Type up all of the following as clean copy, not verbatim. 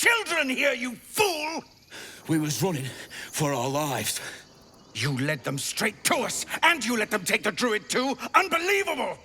children here, you fool! We was running for our lives. You led them straight to us, and you let them take the druid too? Unbelievable!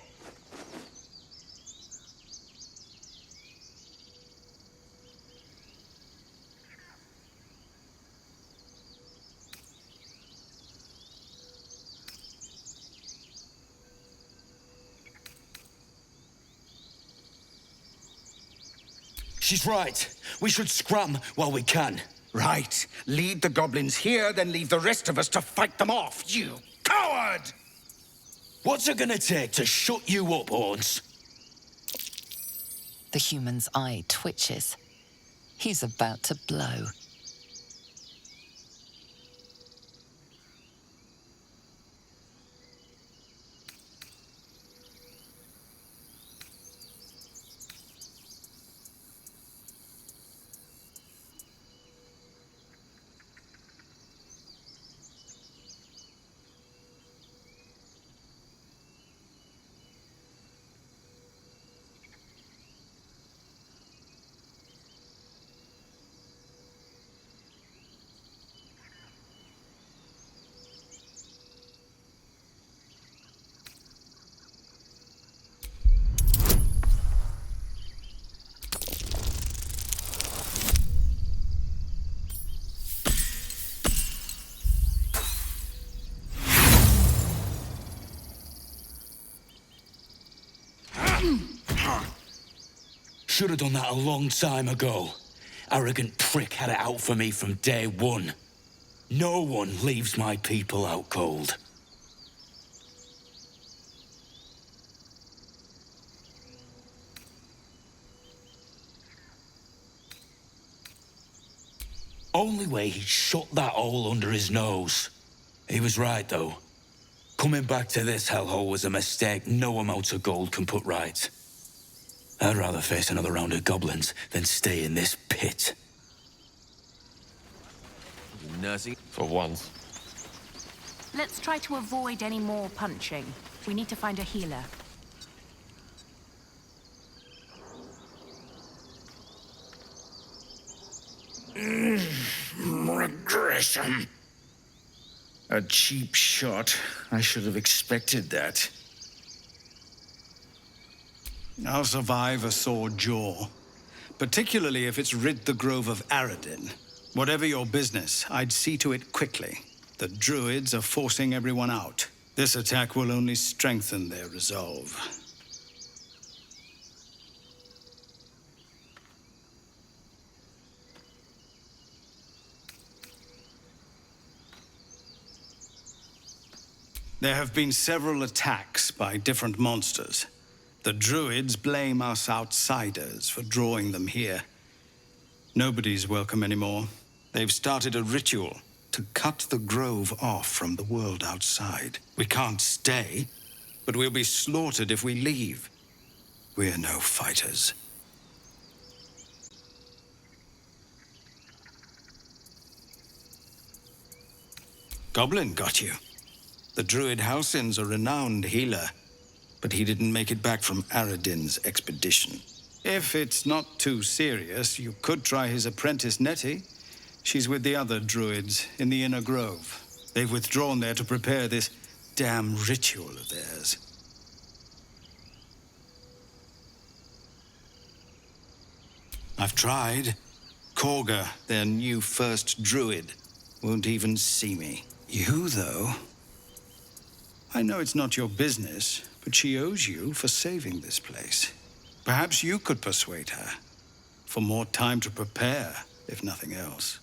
She's right. We should scram while we can. Right. Lead the goblins here, then leave the rest of us to fight them off, you coward! What's it gonna take to shut you up, Horns? The human's eye twitches. He's about to blow. Should have done that a long time ago. Arrogant prick had it out for me from day one. No one leaves my people out cold. Only way he'd shut that hole under his nose. He was right, though. Coming back to this hellhole was a mistake no amount of gold can put right. I'd rather face another round of goblins than stay in this pit. Nursing for once. Let's try to avoid any more punching. We need to find a healer. Regression. A cheap shot. I should have expected that. I'll survive a sore jaw, particularly if it's rid the grove of Aradin. Whatever your business, I'd see to it quickly. The druids are forcing everyone out. This attack will only strengthen their resolve. There have been several attacks by different monsters. The druids blame us outsiders for drawing them here. Nobody's welcome anymore. They've started a ritual to cut the grove off from the world outside. We can't stay, but we'll be slaughtered if we leave. We're no fighters. Goblin got you. The druid Halsin's a renowned healer, but he didn't make it back from Aradin's expedition. If it's not too serious, you could try his apprentice Nettie. She's with the other druids in the inner grove. They've withdrawn there to prepare this damn ritual of theirs. I've tried. Korga, their new first druid, won't even see me. You, though... I know it's not your business, but she owes you for saving this place. Perhaps you could persuade her, for more time to prepare, if nothing else.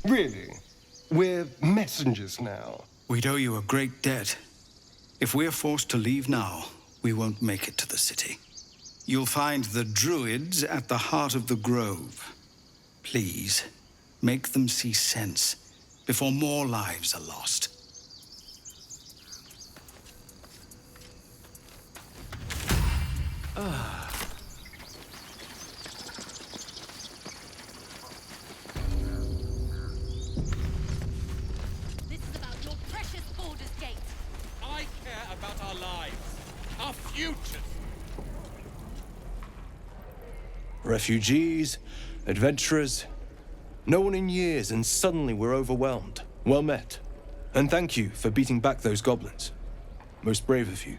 Really? We're messengers now. We'd owe you a great debt. If we're forced to leave now, we won't make it to the city. You'll find the druids at the heart of the grove. Please, make them see sense before more lives are lost. This is about your precious Baldur's Gate. I care about our lives, our futures. Refugees, adventurers, no one in years, and suddenly we're overwhelmed. Well met. And thank you for beating back those goblins. Most brave of you.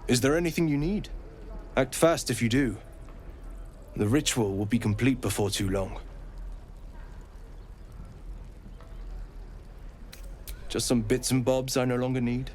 Is there anything you need? Act fast if you do. The ritual will be complete before too long. Just some bits and bobs I no longer need.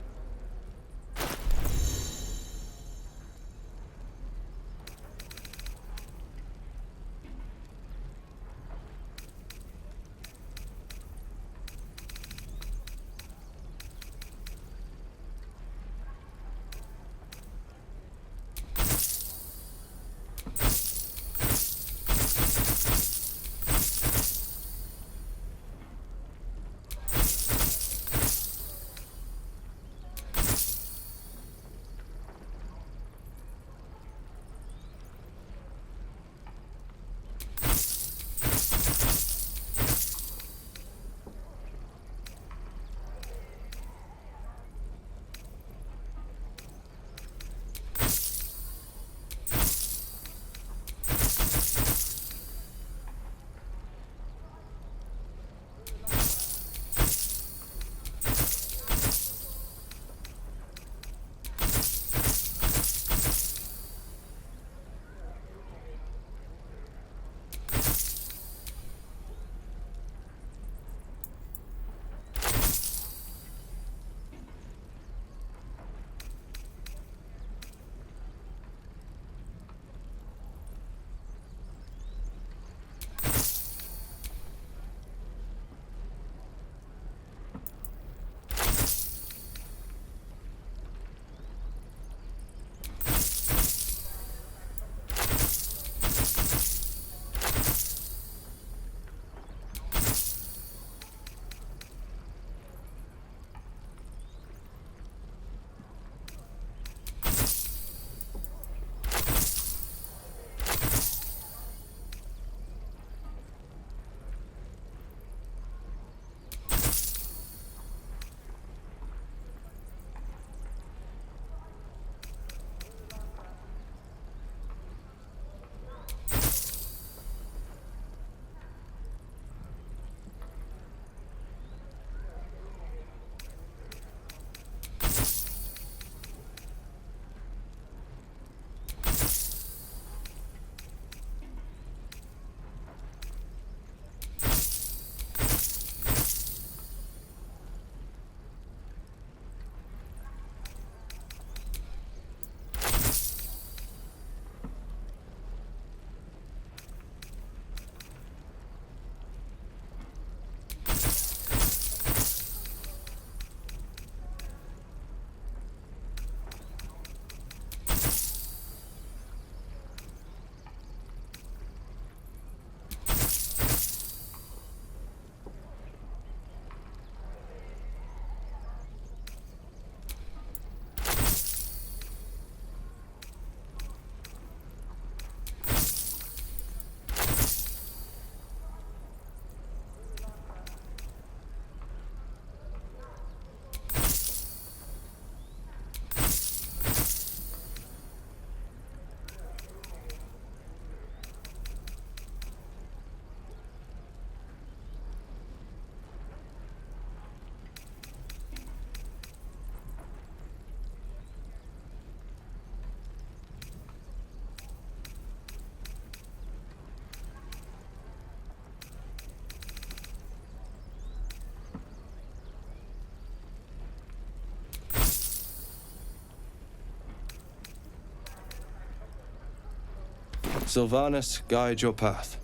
Sylvanus, guide your path.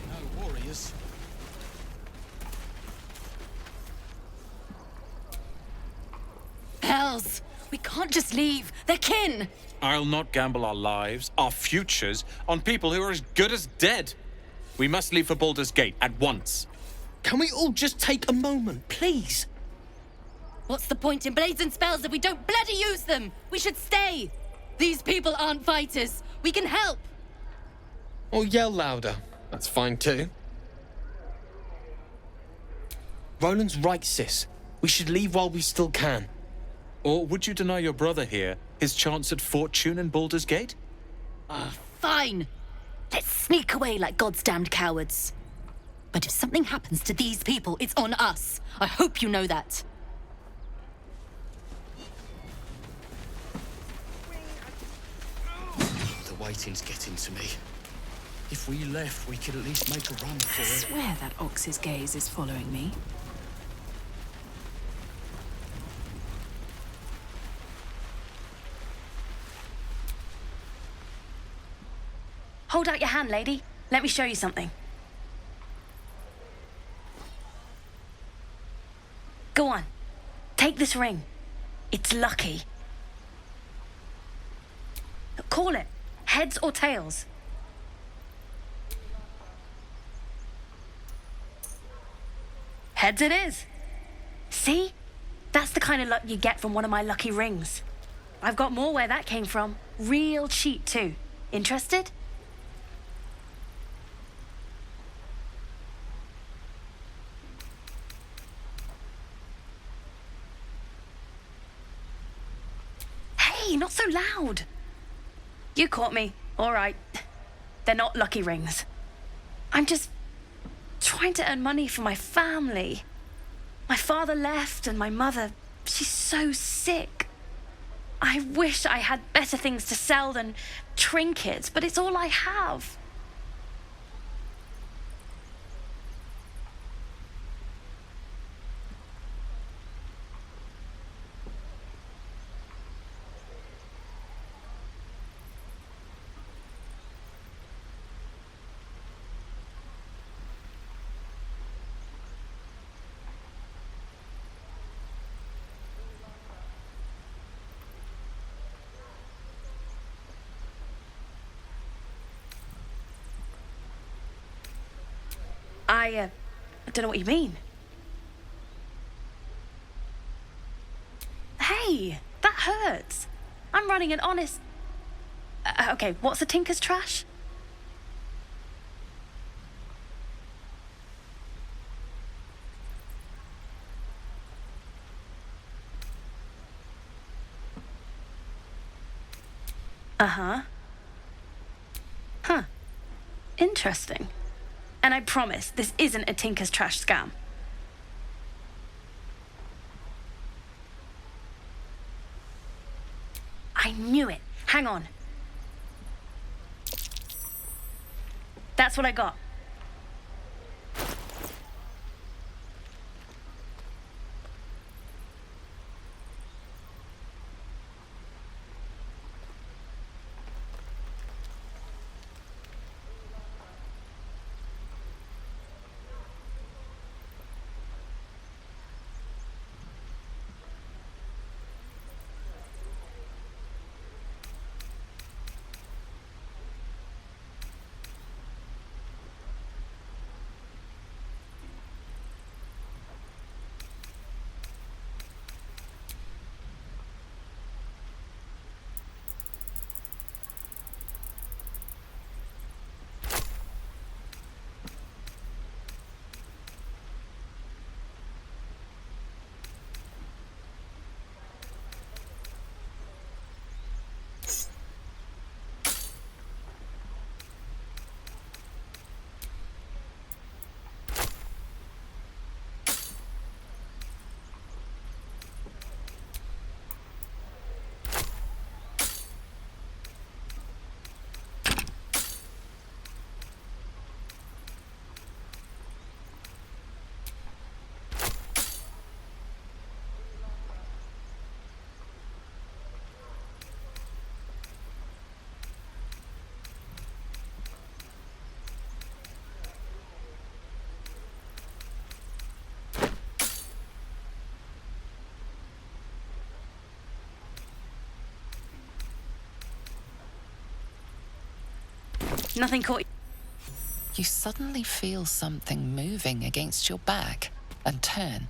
No warriors. Hells! We can't just leave. They're kin! I'll not gamble our lives, our futures, on people who are as good as dead. We must leave for Baldur's Gate at once. Can we all just take a moment, please? What's the point in blazing spells if we don't bloody use them? We should stay! These people aren't fighters. We can help! Or yell louder. That's fine too. Roland's right, sis. We should leave while we still can. Or would you deny your brother here his chance at fortune in Baldur's Gate? Fine. Let's sneak away like God's damned cowards. But if something happens to these people, it's on us. I hope you know that. The waiting's getting to me. If we left, we could at least make a run for I it. swear that ox's gaze is following me. Hold out your hand, lady. Let me show you something. Go on. Take this ring. It's lucky. Call it. Heads or tails. Heads it is. See? That's the kind of luck you get from one of my lucky rings. I've got more where that came from. Real cheap, too. Interested? Hey, not so loud. You caught me. All right. They're not lucky rings. I'm just trying to earn money for my family. My father left and my mother, she's so sick. I wish I had better things to sell than trinkets, but it's all I have. I don't know what you mean. Hey, that hurts. I'm running an honest... okay, what's a tinker's trash? Uh-huh. Huh. Interesting. And I promise, this isn't a tinker's trash scam. I knew it. Hang on. That's what I got. Nothing caught... You suddenly feel something moving against your back and turn.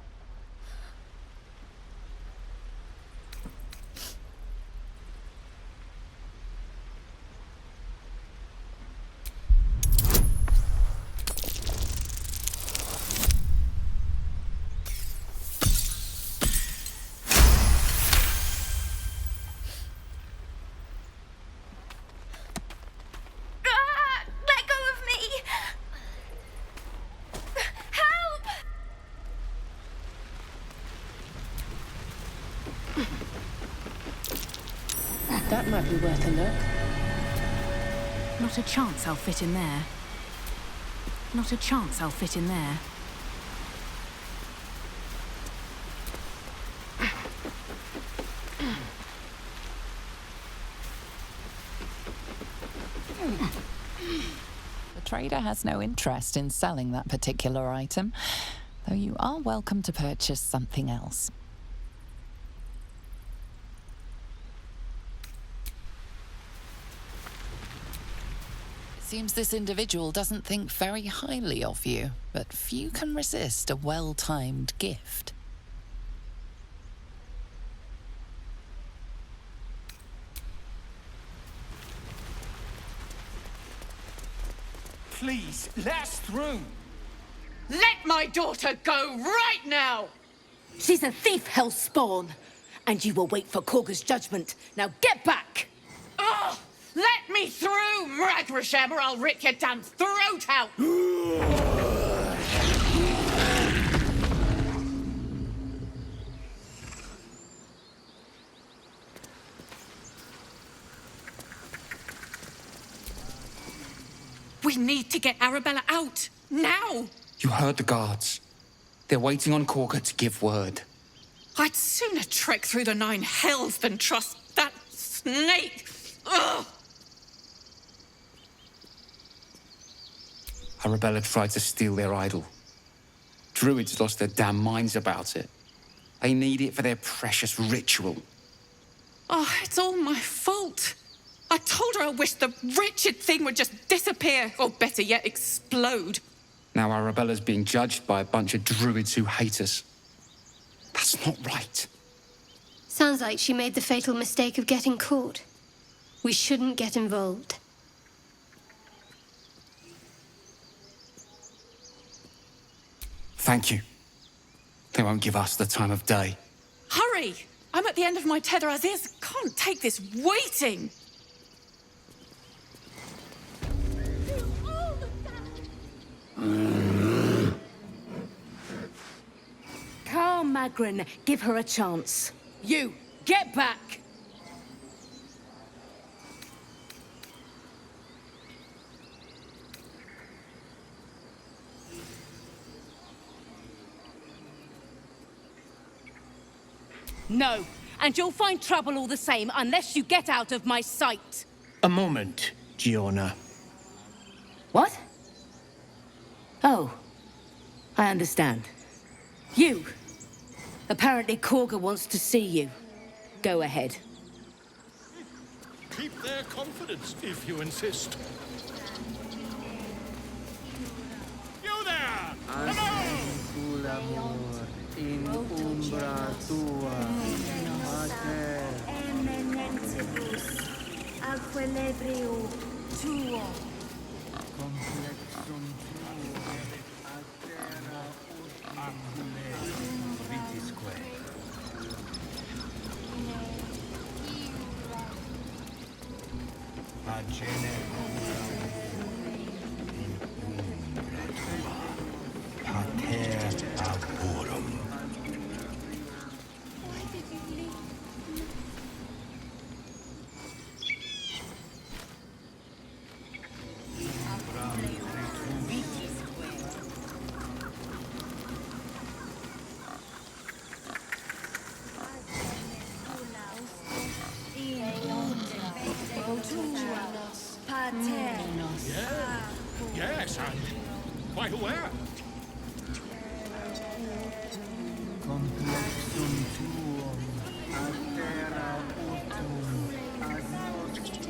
Might be worth a look. Not a chance I'll fit in there. Not a chance I'll fit in there. The trader has no interest in selling that particular item, though you are welcome to purchase something else. It seems this individual doesn't think very highly of you, but few can resist a well-timed gift. Please, let us through. Let my daughter go right now! She's a thief, hellspawn. And you will wait for Korga's judgment. Now get back! Oh, let me through, Mragrashem, or I'll rip your damn throat out! We need to get Arabella out, now! You heard the guards. They're waiting on Korga to give word. I'd sooner trek through the 9 hells than trust that snake! Ugh! Arabella tried to steal their idol. Druids lost their damn minds about it. They need it for their precious ritual. Oh, it's all my fault. I told her I wished the wretched thing would just disappear, or better yet, explode. Now Arabella's being judged by a bunch of druids who hate us. That's not right. Sounds like she made the fatal mistake of getting caught. We shouldn't get involved. Thank you. They won't give us the time of day. Hurry! I'm at the end of my tether as is. Can't take this waiting. Calm, Magrin. Give her a chance. You, get back! No, and you'll find trouble all the same unless you get out of my sight. A moment, Giona. What? Oh, I understand. You. Apparently Korga wants to see you. Go ahead. Keep their confidence, if you insist. You there! Hello! In umbra tua, eminentibus, aquilebrio tuo. Complexum tuo, altera utile, vitisque. Pagene in umbra tua, pater aborum. Yes, I'm quite aware. Complexum tuum, altera utum, agnostice.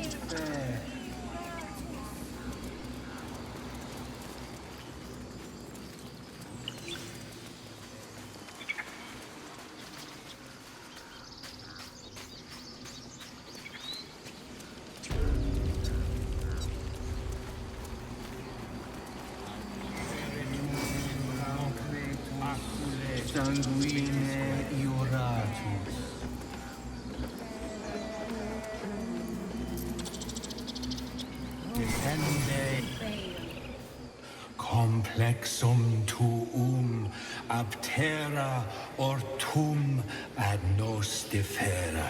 Sanguine iuratus. Defende. Complexum tuum aptera ortum ad nos defera.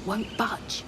Won't budge.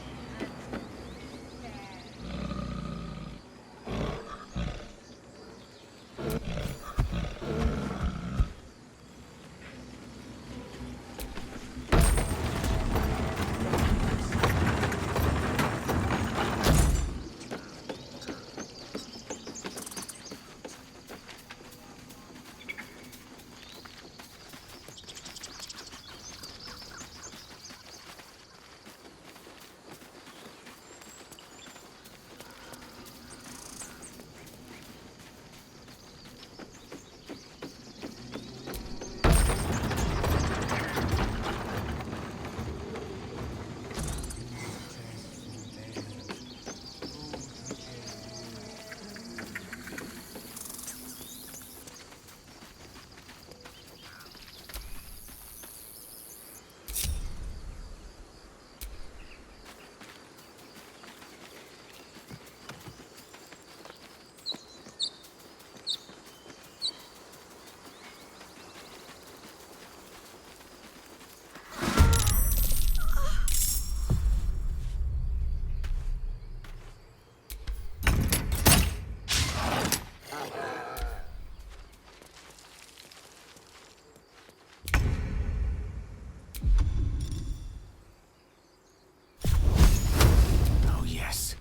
Oh, yes.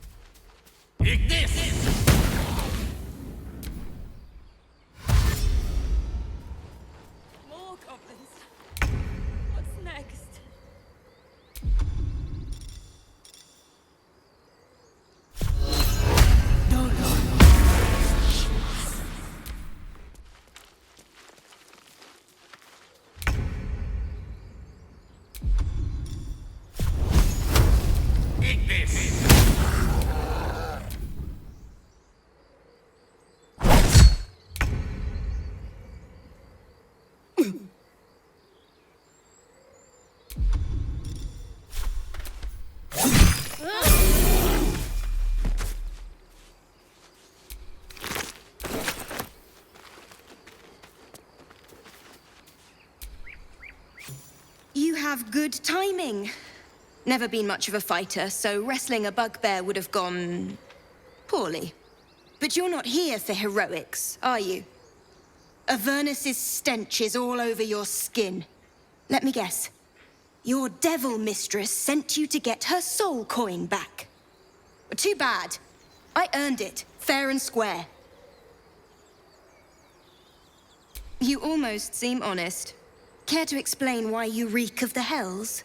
Ignis! More goblins. What's next? Ignis! You have good timing. Never been much of a fighter, so wrestling a bugbear would have gone poorly. But you're not here for heroics, are you? Avernus's stench is all over your skin. Let me guess. Your devil mistress sent you to get her soul coin back. Too bad. I earned it, fair and square. You almost seem honest. Care to explain why you reek of the hells?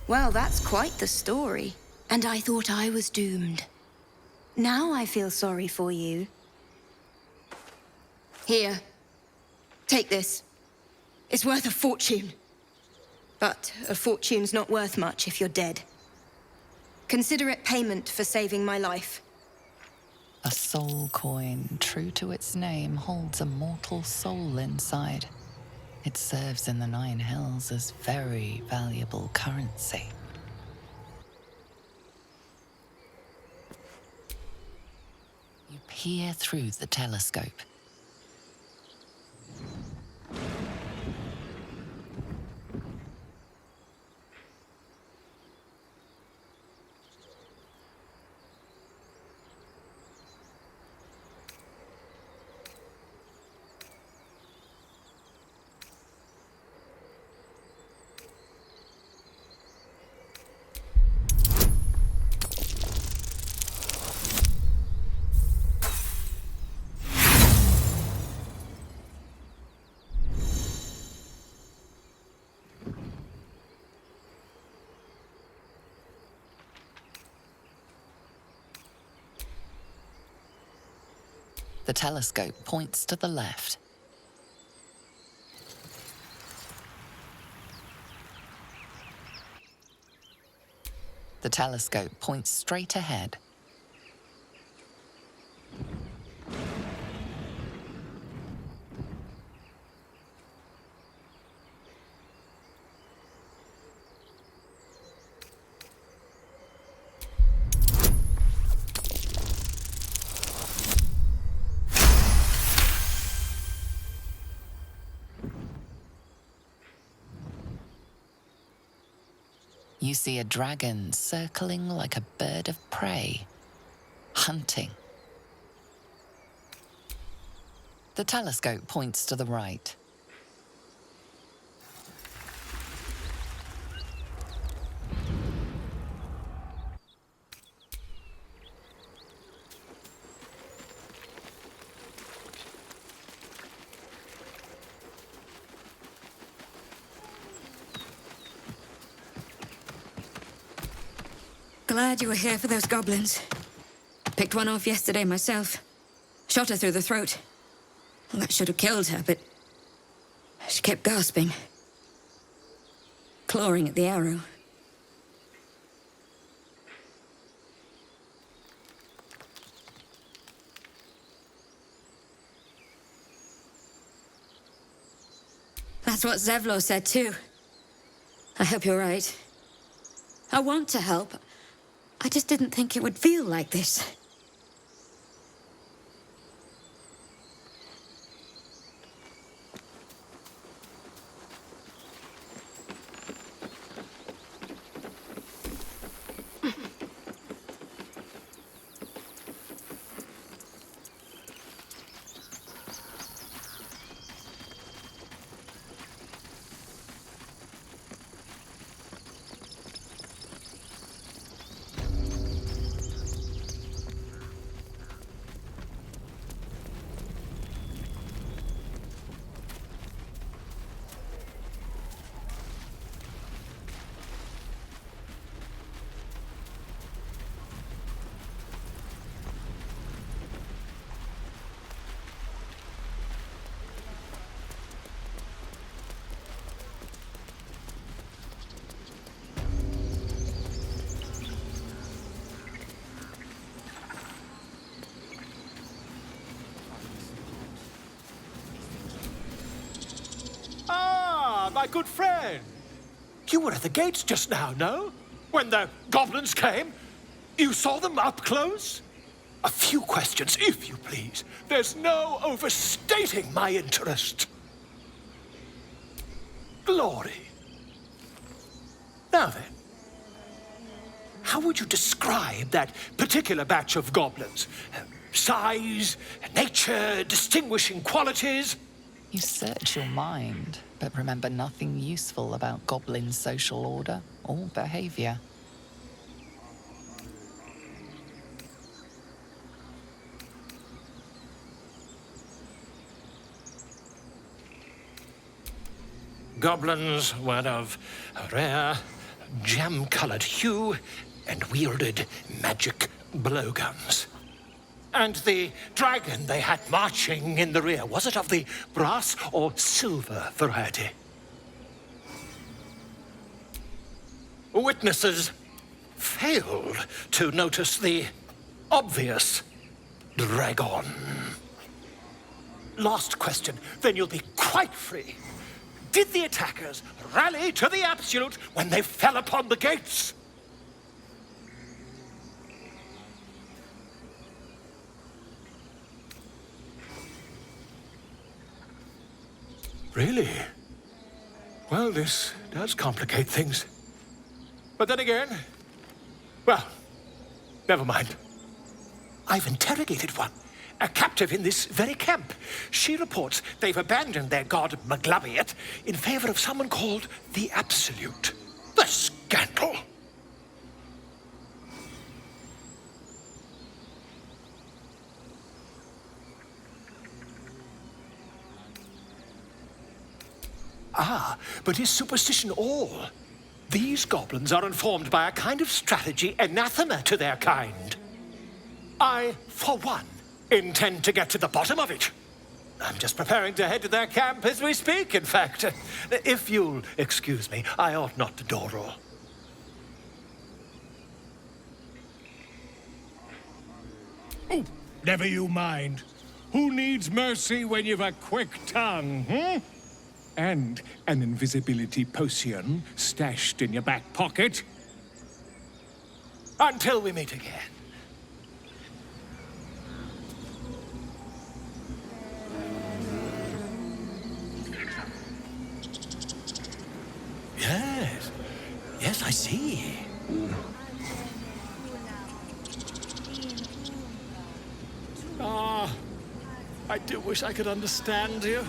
Well, that's quite the story. And I thought I was doomed. Now I feel sorry for you. Here. Take this. It's worth a fortune. But a fortune's not worth much if you're dead. Consider it payment for saving my life. A soul coin, true to its name, holds a mortal soul inside. It serves in the Nine Hells as very valuable currency. You peer through the telescope. The telescope points to the left. The telescope points straight ahead. You see a dragon circling like a bird of prey, hunting. The telescope points to the right. Glad you were here for those goblins. Picked one off yesterday myself. Shot her through the throat. Well, that should have killed her, but she kept gasping. Clawing at the arrow. That's what Zevlor said too. I hope you're right. I want to help. I just didn't think it would feel like this. My good friend. You were at the gates just now, no? When the goblins came? You saw them up close? A few questions, if you please. There's no overstating my interest. Glory. Now then, how would you describe that particular batch of goblins? Size, nature, distinguishing qualities? You search your mind, but remember nothing useful about goblin social order or behavior. Goblins were of a rare, jam-colored hue and wielded magic blowguns. And the dragon they had marching in the rear, was it of the brass or silver variety? Witnesses failed to notice the obvious dragon. Last question, then you'll be quite free. Did the attackers rally to the absolute when they fell upon the gates? Really? Well, this does complicate things. But then again, well, never mind. I've interrogated one, a captive in this very camp. She reports they've abandoned their god Maglabiet in favor of someone called the Absolute. The scandal! Ah, but is superstition all? These goblins are informed by a kind of strategy anathema to their kind. I, for one, intend to get to the bottom of it. I'm just preparing to head to their camp as we speak, in fact. If you'll excuse me, I ought not to dawdle. Oh, never you mind. Who needs mercy when you've a quick tongue, hmm? And an invisibility potion stashed in your back pocket. Until we meet again. Yes. Yes, Yes, I see. Ah, I do wish I could understand you.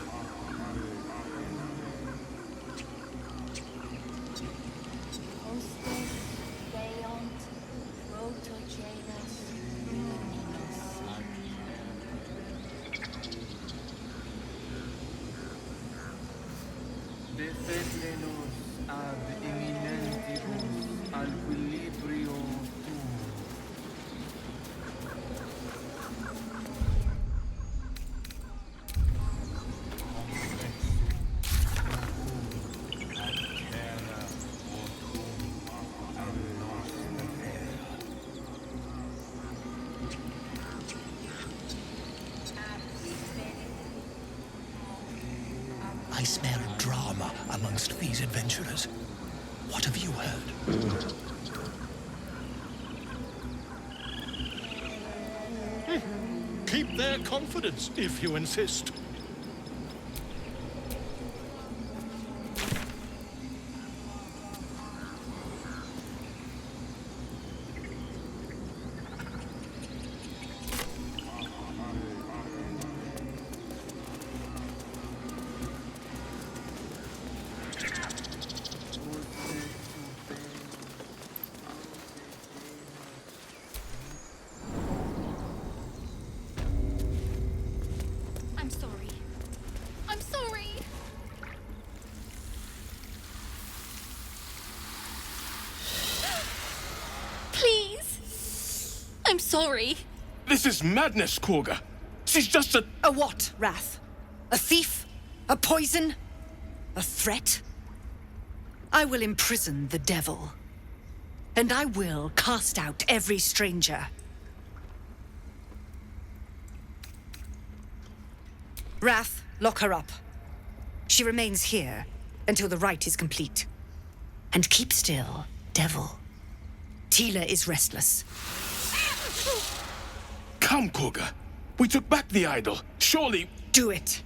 I smell drama amongst these adventurers. What have you heard? Keep their confidence, if you insist. I'm sorry. I'm sorry. Please. I'm sorry. This is madness, Korga. She's just a... A what, Wrath? A thief? A poison? A threat? I will imprison the devil. And I will cast out every stranger. Wrath, lock her up. She remains here until the rite is complete. And keep still, devil. Tila is restless. Come, Korga. We took back the idol. Surely... Do it.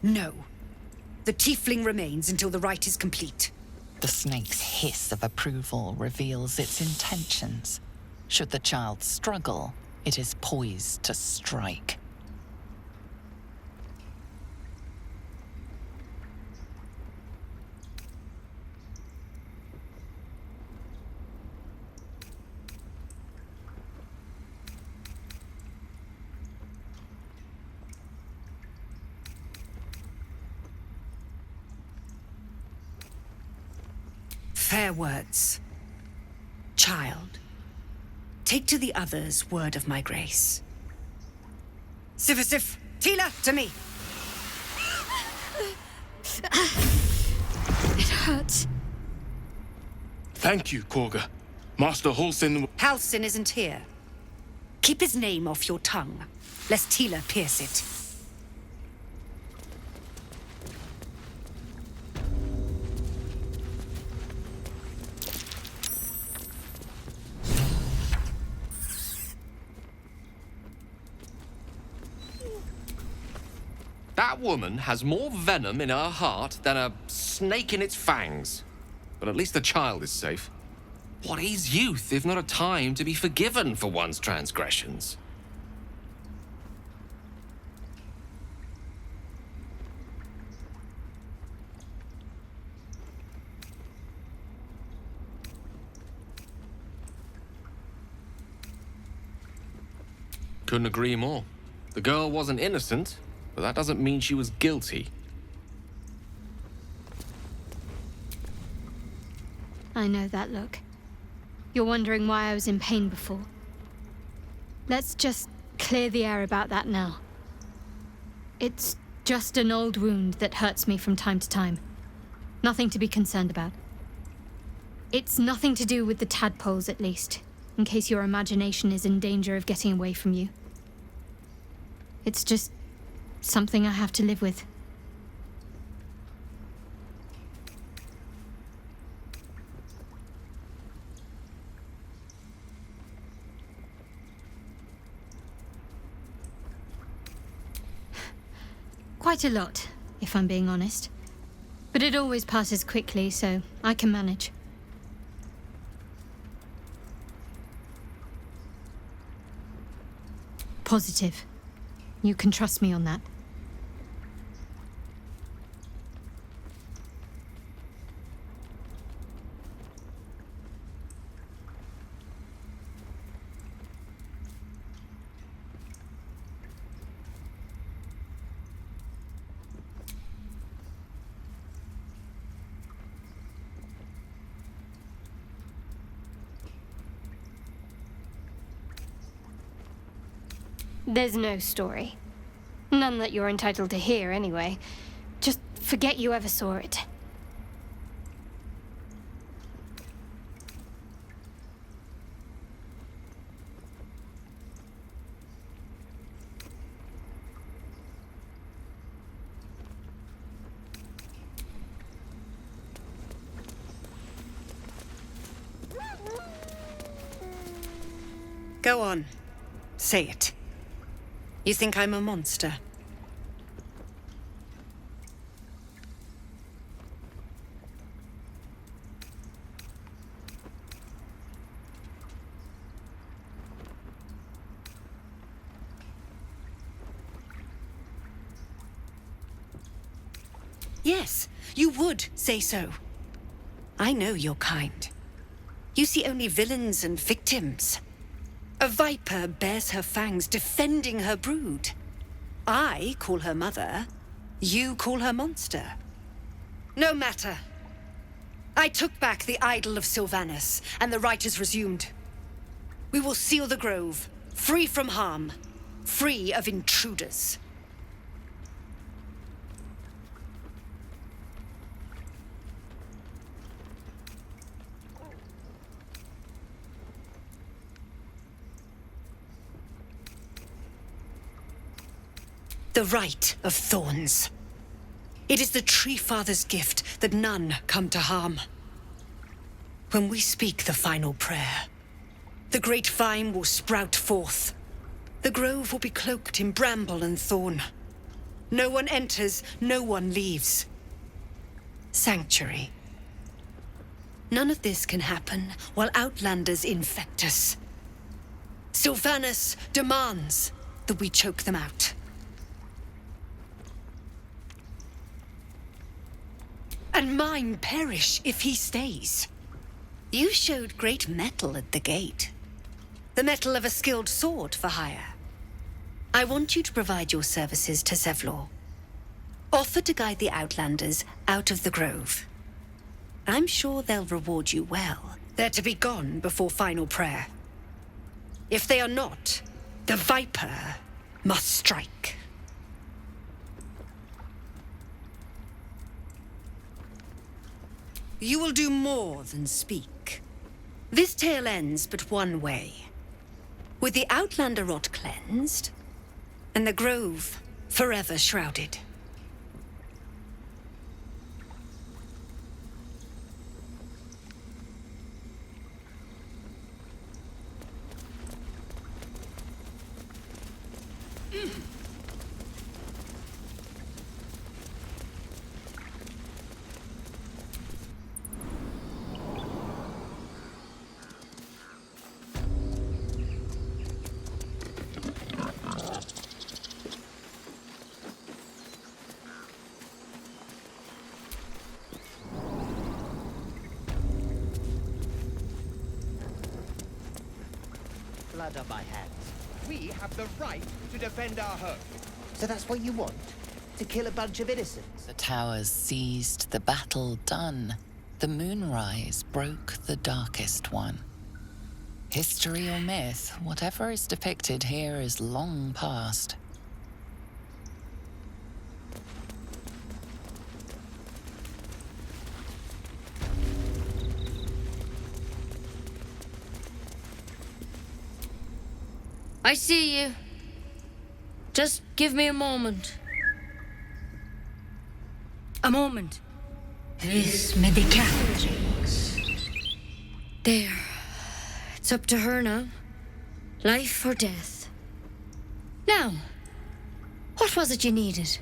No. The tiefling remains until the rite is complete. The snake's hiss of approval reveals its intentions. Should the child struggle, it is poised to strike. Fair words. Child, take to the others word of my grace. Sifisif, Tila, to me. It hurts. Thank you, Korga. Master Halsin... Halsin isn't here. Keep his name off your tongue, lest Tila pierce it. That woman has more venom in her heart than a snake in its fangs. But at least the child is safe. What is youth if not a time to be forgiven for one's transgressions? Couldn't agree more. The girl wasn't innocent, but that doesn't mean she was guilty. I know that look. You're wondering why I was in pain before. Let's just clear the air about that now. It's just an old wound that hurts me from time to time. Nothing to be concerned about. It's nothing to do with the tadpoles, at least, in case your imagination is in danger of getting away from you. It's just something I have to live with. Quite a lot, if I'm being honest. But it always passes quickly, so I can manage. Positive. You can trust me on that. There's no story. None that you're entitled to hear, anyway. Just forget you ever saw it. Go on. Say it. You think I'm a monster? Yes, you would say so. I know your kind. You see only villains and victims. A viper bears her fangs defending her brood. I call her mother. You call her monster. No matter. I took back the idol of Sylvanus, and the rite is resumed. We will seal the grove, free from harm, free of intruders. The Rite of Thorns. It is the Tree Father's gift that none come to harm. When we speak the final prayer, the great vine will sprout forth. The grove will be cloaked in bramble and thorn. No one enters, no one leaves. Sanctuary. None of this can happen while Outlanders infect us. Sylvanus demands that we choke them out. And mine perish if he stays. You showed great mettle at the gate. The mettle of a skilled sword for hire. I want you to provide your services to Zevlor. Offer to guide the Outlanders out of the grove. I'm sure they'll reward you well. They're to be gone before final prayer. If they are not, the Viper must strike. You will do more than speak. This tale ends but one way. With the Outlander rot cleansed, and the grove forever shrouded. Blood on my hands. We have the right to defend our home. So that's what you want? To kill a bunch of innocents? The towers seized, the battle done. The moonrise broke the darkest one. History or myth, whatever is depicted here is long past. I see you. Just give me a moment. A moment. This medicatrix. There. It's up to her now. Life or death. Now, what was it you needed?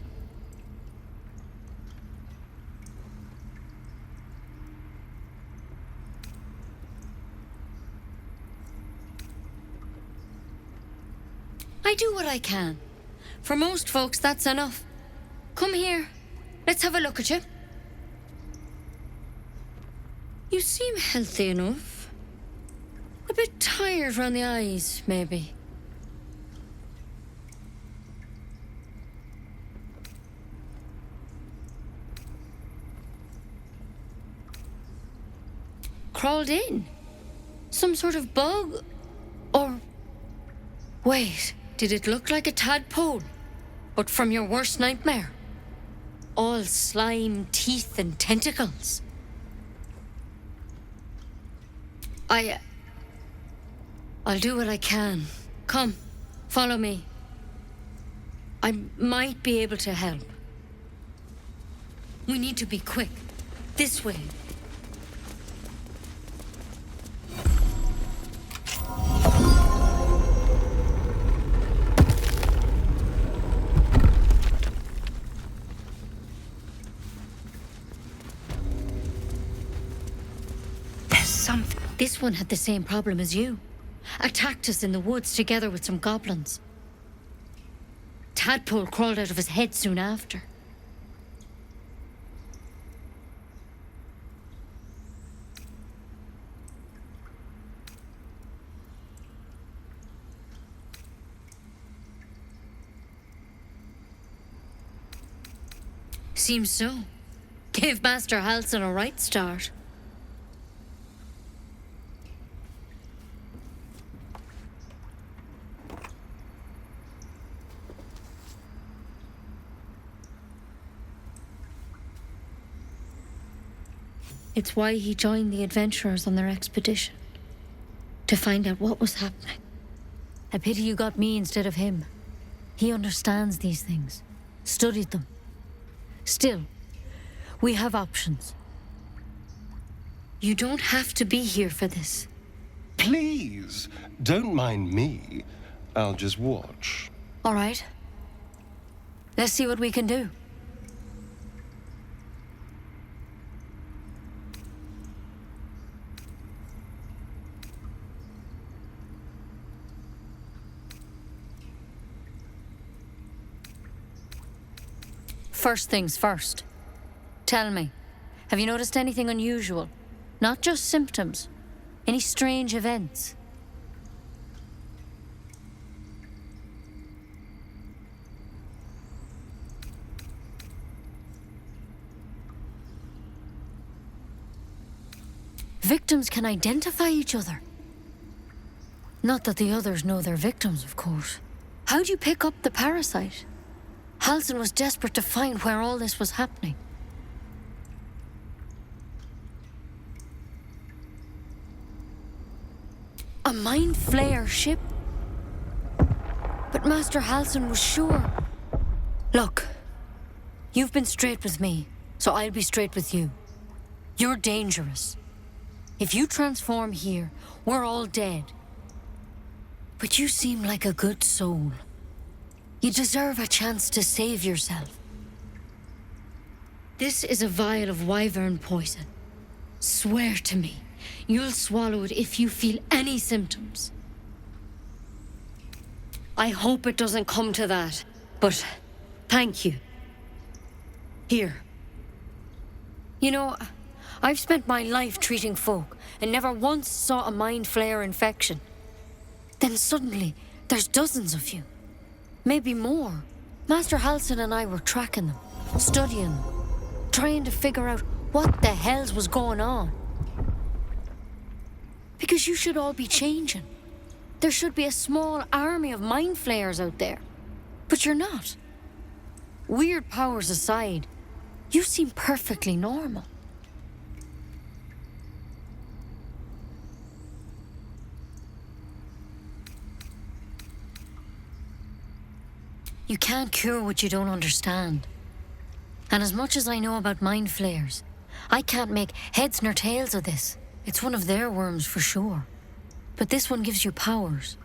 I do what I can. For most folks, that's enough. Come here. Let's have a look at you. You seem healthy enough. A bit tired round the eyes, maybe. Crawled in? Some sort of bug? Or... Wait, did it look like a tadpole? But from your worst nightmare? All slime, teeth, and tentacles. I'll do what I can. Come, follow me. I might be able to help. We need to be quick. This way. There's something. This one had the same problem as you. Attacked us in the woods together with some goblins. Tadpole crawled out of his head soon after. Seems so. Gave Master Halsin a right start. It's why he joined the adventurers on their expedition. To find out what was happening. A pity you got me instead of him. He understands these things. Studied them. Still, we have options. You don't have to be here for this. Please, don't mind me. I'll just watch. All right. Let's see what we can do. First things first. Tell me, have you noticed anything unusual? Not just symptoms. Any strange events? Victims can identify each other. Not that the others know they're victims, of course. How'd you pick up the parasite? Halsin was desperate to find where all this was happening. A mind flayer ship? But Master Halsin was sure. Look, you've been straight with me, so I'll be straight with you. You're dangerous. If you transform here, we're all dead. But you seem like a good soul. You deserve a chance to save yourself. This is a vial of wyvern poison. Swear to me, you'll swallow it if you feel any symptoms. I hope it doesn't come to that, but thank you. Here. You know, I've spent my life treating folk and never once saw a mind flayer infection. Then suddenly, there's dozens of you. Maybe more. Master Halsin and I were tracking them, studying them, trying to figure out what the hells was going on. Because you should all be changing. There should be a small army of mind flayers out there. But you're not. Weird powers aside, you seem perfectly normal. You can't cure what you don't understand. And as much as I know about mind flayers, I can't make heads nor tails of this. It's one of their worms for sure. But this one gives you powers.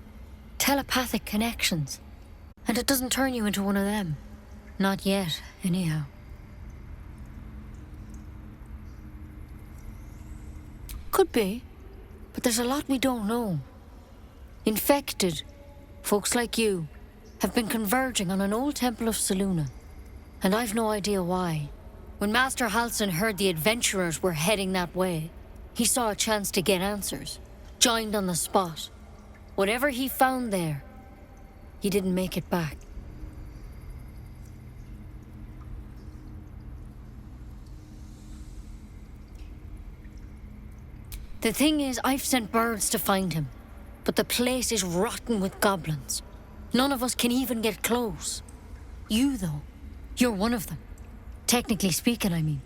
Telepathic connections. And it doesn't turn you into one of them. Not yet, anyhow. Could be. But there's a lot we don't know. Infected, folks like you, have been converging on an old temple of Selûne. And I've no idea why. When Master Halsin heard the adventurers were heading that way, he saw a chance to get answers. Joined on the spot. Whatever he found there, he didn't make it back. The thing is, I've sent birds to find him, but the place is rotten with goblins. None of us can even get close. You, though, you're one of them. Technically speaking, I mean.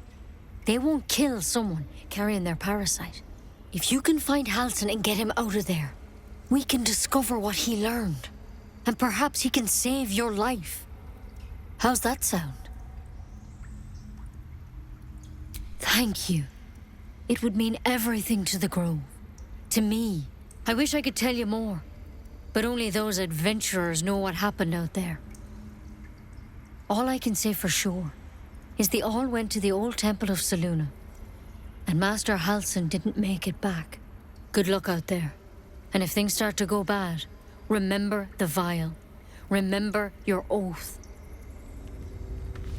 They won't kill someone carrying their parasite. If you can find Halsin and get him out of there, we can discover what he learned. And perhaps he can save your life. How's that sound? Thank you. It would mean everything to the Grove. To me. I wish I could tell you more. But only those adventurers know what happened out there. All I can say for sure is they all went to the old temple of Selûne. And Master Halsin didn't make it back. Good luck out there. And if things start to go bad, remember the vial. Remember your oath.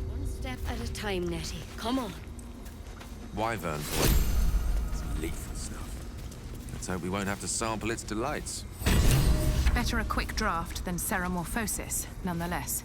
One step at a time, Nettie. Come on. Wyvern poison. It's lethal stuff. Let's hope we won't have to sample its delights. Better a quick draft than ceramorphosis, nonetheless.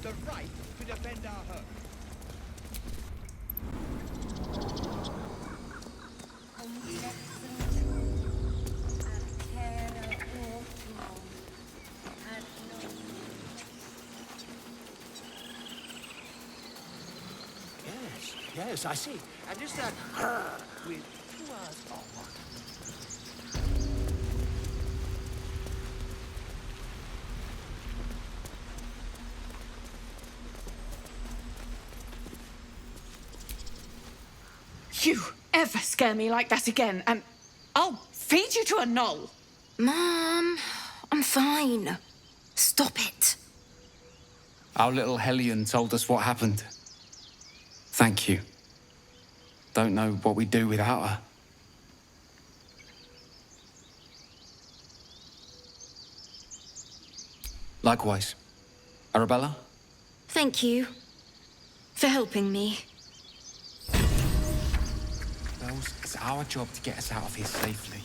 the right to defend our home. Yes, I see. And is that with 2 R's or what? You ever scare me like that again, and I'll feed you to a knoll. Mom, I'm fine. Stop it. Our little Hellion told us what happened. Thank you. Don't know what we'd do without her. Likewise. Arabella? Thank you for helping me. Bells, it's our job to get us out of here safely,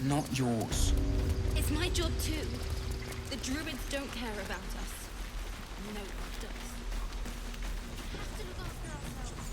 not yours. It's my job too. The druids don't care about us. No one does. We have to look after ourselves.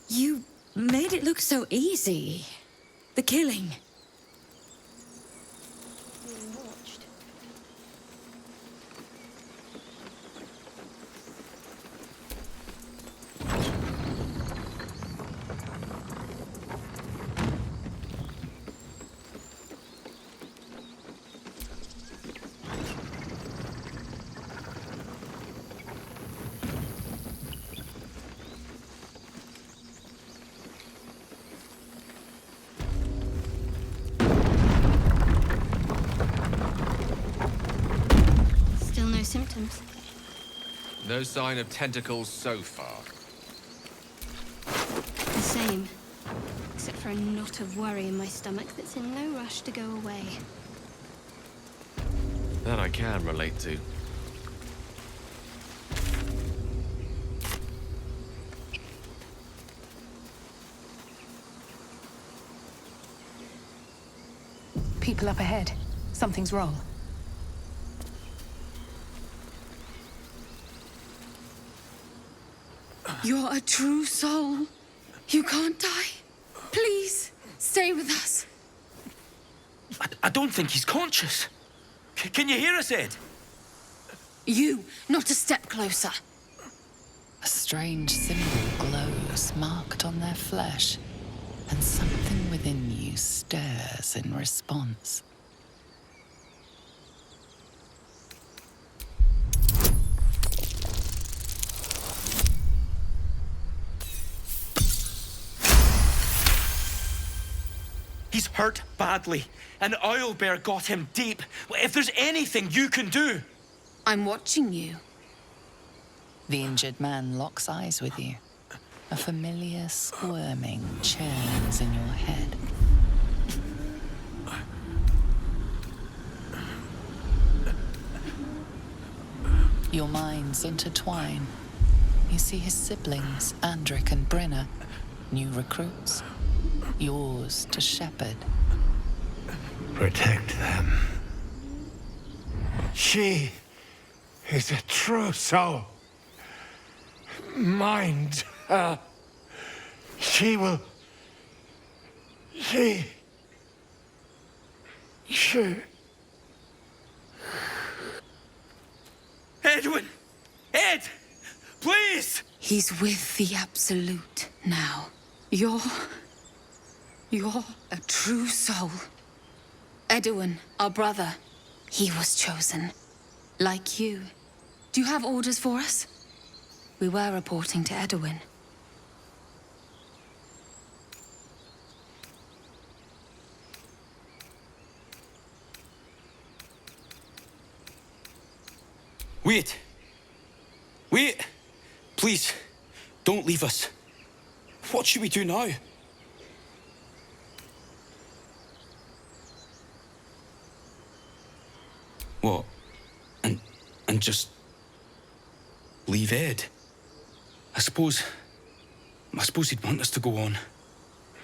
You made it look so easy. The killing. Being watched. Still no symptoms. No sign of tentacles so far. The same. Except for a knot of worry in my stomach that's in no rush to go away. That I can relate to. People up ahead. Something's wrong. You're a true soul. You can't die. Please, stay with us. I don't think he's conscious. Can you hear us, Ed? You, not a step closer. A strange symbol glows, marked on their flesh, and something within you stirs in response. He's hurt badly. An owlbear got him deep. If there's anything you can do... I'm watching you. The injured man locks eyes with you. A familiar squirming churns in your head. Your minds intertwine. You see his siblings, Andric and Brenna, new recruits. Yours to shepherd. Protect them. She is a true soul. Mind her. She will... She... Edwin! Ed! Please! He's with the Absolute now. You're a true soul. Edwin, our brother, he was chosen. Like you. Do you have orders for us? We were reporting to Edwin. Wait! Wait! Please, don't leave us. What should we do now? What? And just... leave Ed? I suppose he'd want us to go on.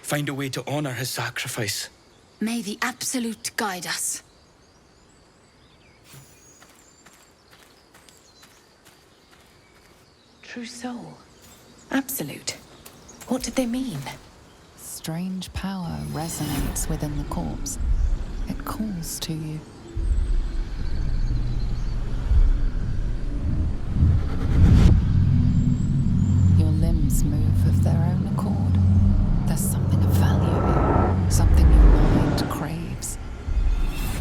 Find a way to honor his sacrifice. May the Absolute guide us. True soul. Absolute. What did they mean? Strange power resonates within the corpse. It calls to you. Your limbs move of their own accord. There's something of value, something your mind craves.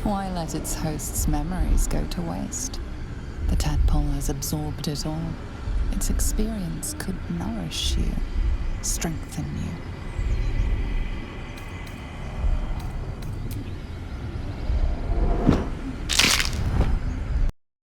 Why let its host's memories go to waste? The tadpole has absorbed it all. Its experience could nourish you, strengthen you.